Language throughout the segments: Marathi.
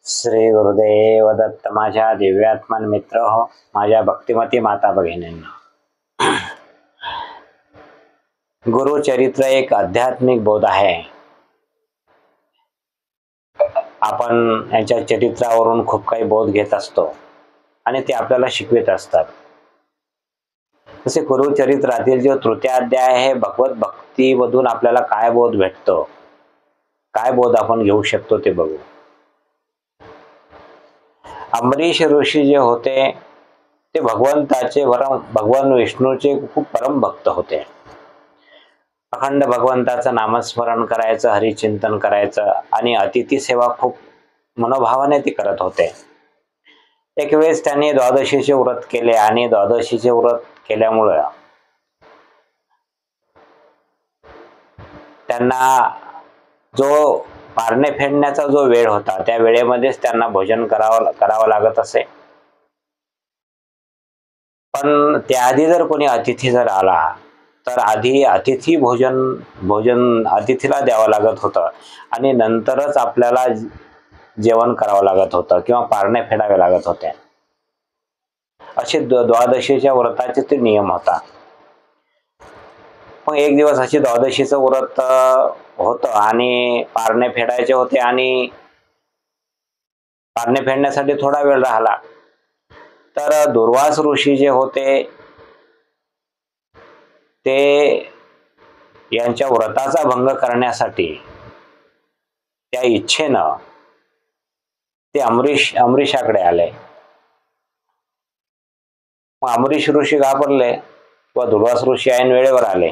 श्री गुरुदेव दत्त. माझ्या दिव्यात्मन मित्र हो, माझ्या भक्तिमती माता भगिनींनो, गुरुचरित्र एक आध्यात्मिक बोध आहे. आपण यांच्या चरित्रावरून खूप काही बोध घेत असतो आणि ते आपल्याला शिकवित असतात. तसे गुरुचरित्रातील जो तृतीय अध्याय आहे, भगवत भक्तीमधून आपल्याला काय बोध भेटतो, काय बोध आपण घेऊ शकतो ते बघू. अमरीश ऋषी जे होते ते भगवान विष्णूचे खूप परम भक्त होते. अखंड भगवंताचं नामस्मरण करायचं, हरिचिंतन करायचं आणि अतिथी सेवा खूप मनोभावाने ते करत होते. एक वेळेस त्यांनी द्वादशीचे व्रत केले आणि द्वादशीचे व्रत केल्यामुळे त्यांना जो पारणे फेडण्याचा जो वेळ होता, त्या वेळेमध्येच त्यांना भोजन करावं लागत असे. पण त्याआधी जर कोणी अतिथी जर आला तर आधी अतिथी भोजन अतिथीला द्यावं लागत होतं आणि नंतरच आपल्याला जेवण करावं लागत होतं किंवा पारणे फेडावे लागत होते. असे द्वादशीच्या व्रताचे ते नियम होता. मग एक दिवस अशी द्वादशीचं व्रत होतं आणि पारणे फेडायचे होते आणि पारणे फेडण्यासाठी थोडा वेळ राहिला. तर दुर्वास ऋषी जे होते ते यांच्या व्रताचा भंग करण्यासाठी त्या इच्छेनं ते अमरीशाकडे आले. मग अमरीश ऋषी घाबरले किंवा दुर्वास ऋषी ऐन वेळेवर आले.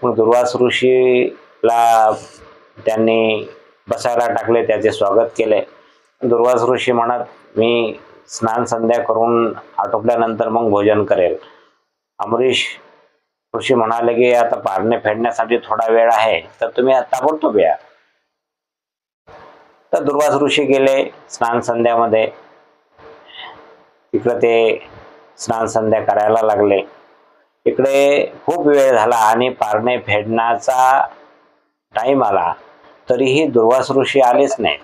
मग दुर्वास ऋषीला त्यांनी बसायला टाकले, त्याचे स्वागत केले. दुर्वास ऋषी म्हणत, मी स्नान संध्या करून आटोपल्यानंतर मग भोजन करेल. अमरीश ऋषी म्हणाले की आता पारणे फेडण्यासाठी थोडा वेळ आहे, तर तुम्ही ताबडतोब या. तर दुर्वास ऋषी गेले स्नान संध्यामध्ये. तिकडे ते स्नान संध्या करायला लागले. इकडे खूप वेळ झाला आणि पारणे फेडण्याचा टाइम आला तरीही दुर्वास ऋषी आलेच नाही.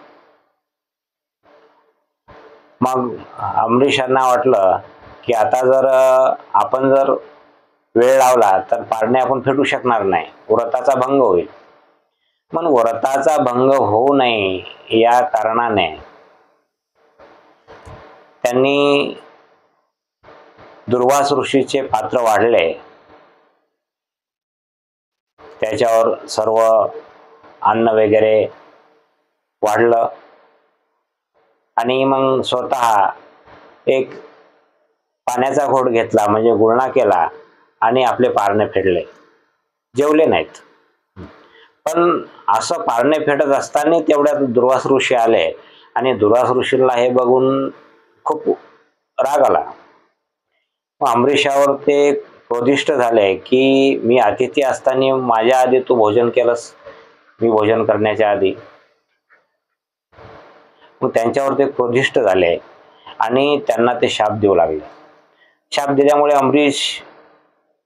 मग अमरीशांना वाटलं की आता जर आपण जर वेळ लावला तर पारणे आपण फेडू शकणार नाही, व्रताचा भंग होईल. म्हणून व्रताचा भंग होऊ नये या कारणाने त्यांनी दुर्वास ऋषीचे पात्र वाढले, त्याच्यावर सर्व अन्न वगैरे वाढलं आणि मग स्वतः एक पाण्याचा घोट घेतला, म्हणजे गुळणा केला आणि आपले पारणे फेडले. जेवले नाहीत. पण असं पारणे फेडत असताना तेवढ्यात दुर्वास ऋषी आले आणि दुर्वास ऋषीला हे बघून खूप राग आला. अमरीशावर ते क्रोधिष्ठ झाले की मी अतिथी असताना माझ्या आधी तू भोजन केलंस, मी भोजन करण्याच्या आधी. मग त्यांच्यावर ते क्रोधिष्ठ झाले आणि त्यांना ते शाप देऊ लागले. शाप दिल्यामुळे अमरीश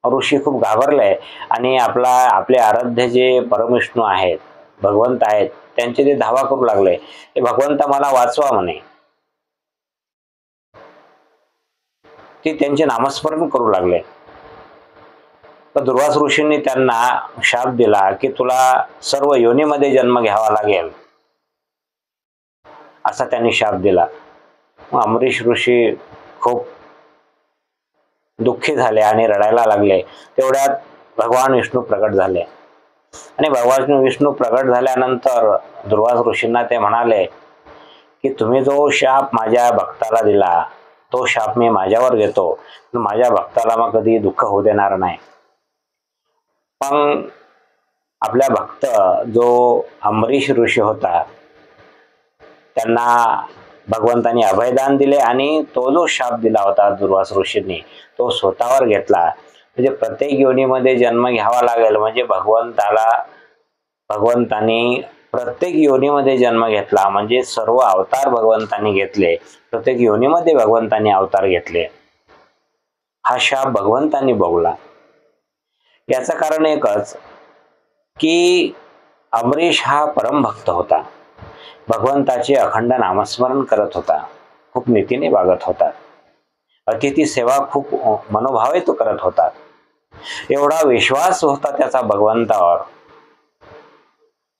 ऋषी खूप घाबरले आणि आपले आराध्य जे परमविष्णू आहेत, भगवंत आहेत, त्यांचे ते धावा करू लागले. हे भगवंता मला वाचवा म्हणे. ते त्यांचे नामस्मरण करू लागले. तर दुर्वास ऋषींनी त्यांना शाप दिला की तुला सर्व योनीमध्ये जन्म घ्यावा लागेल, असा त्यांनी शाप दिला. मग अमरीश ऋषी खूप दुःखी झाले आणि रडायला लागले. तेवढ्यात भगवान विष्णू प्रकट झाले आणि भगवान विष्णू प्रकट झाल्यानंतर दुर्वास ऋषींना ते म्हणाले की तुम्ही जो शाप माझ्या भक्ताला दिला तो शाप मी माझ्यावर घेतो, माझ्या भक्ताला मग कधी दुःख होऊ देणार नाही. पण आपल्या भक्त जो अमरीश ऋषी होता त्यांना भगवंतांनी अभयदान दिले आणि तो जो शाप दिला होता दुर्वास ऋषींनी तो स्वतःवर घेतला. म्हणजे प्रत्येक योनीमध्ये जन्म घ्यावा लागेल, म्हणजे भगवंतांनी प्रत्येक योनीमध्ये जन्म घेतला, म्हणजे सर्व अवतार भगवंतांनी घेतले, प्रत्येक योनीमध्ये भगवंतांनी अवतार घेतले. हा शाप भगवंतांनी भोगला. याचं कारण एकच की अमरीश हा परमभक्त होता. भगवंताचे अखंड नामस्मरण करत होता, खूप नीतीने वागत होता, अतिथी सेवा खूप मनोभावे तो करत होता. एवढा विश्वास होता त्याचा भगवंतावर,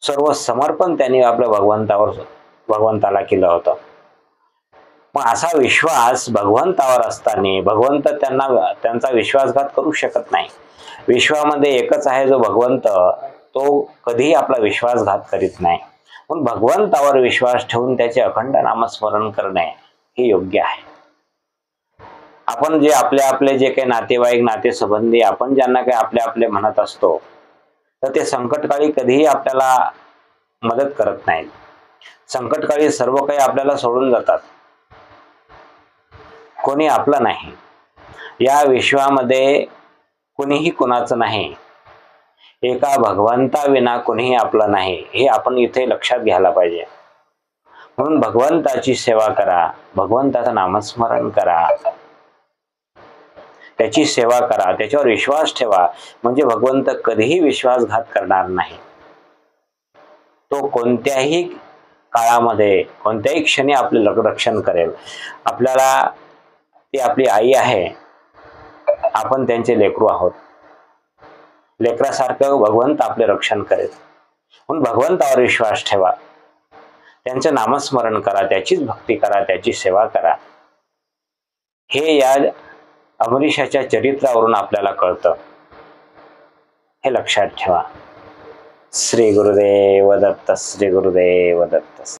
सर्व समर्पण त्यांनी आपल्या भगवंताला केलं होतं. मग असा विश्वास भगवंतावर असताना भगवंत त्यांचा विश्वासघात करू शकत नाही. विश्वामध्ये एकच आहे जो भगवंत, तो कधीही आपला विश्वासघात करीत नाही. पण भगवंतावर विश्वास ठेवून त्याचे अखंड नामस्मरण करणे हे योग्य आहे. आपण जे आपले जे काही नातेवाईक नातेसंबंधी आपण ज्यांना काही आपले म्हणत असतो, तर ते संकटकाळी कधीही आपल्याला मदत करत नाहीत. संकटकाळी सर्व काही आपल्याला सोडून जातात, कोणी आपलं नाही. या विश्वामध्ये कुणीही कुणाचं नाही. एका भगवंताविना कुणीही आपलं नाही, हे आपण इथे लक्षात घ्यायला पाहिजे. म्हणून भगवंताची सेवा करा, भगवंताचं नामस्मरण करा, त्याची सेवा करा, त्याच्यावर विश्वास ठेवा. म्हणजे भगवंत कधीही विश्वासघात करणार नाही. तो कोणत्याही काळामध्ये कोणत्याही क्षणी आपले रक्षण करेल. आपल्याला ती आपली आई आहे, आपण त्यांचे लेकरू आहोत. लेकरासारखं भगवंत आपले रक्षण करेल. म्हणून भगवंतावर विश्वास ठेवा, त्यांचं नामस्मरण करा, त्याचीच भक्ती करा, त्याची सेवा करा. हे या अमरीशाच्या चरित्रावरून आपल्याला कळतं, हे लक्षात ठेवा. श्री गुरुदेव दत्त. श्री गुरुदेव दत्त.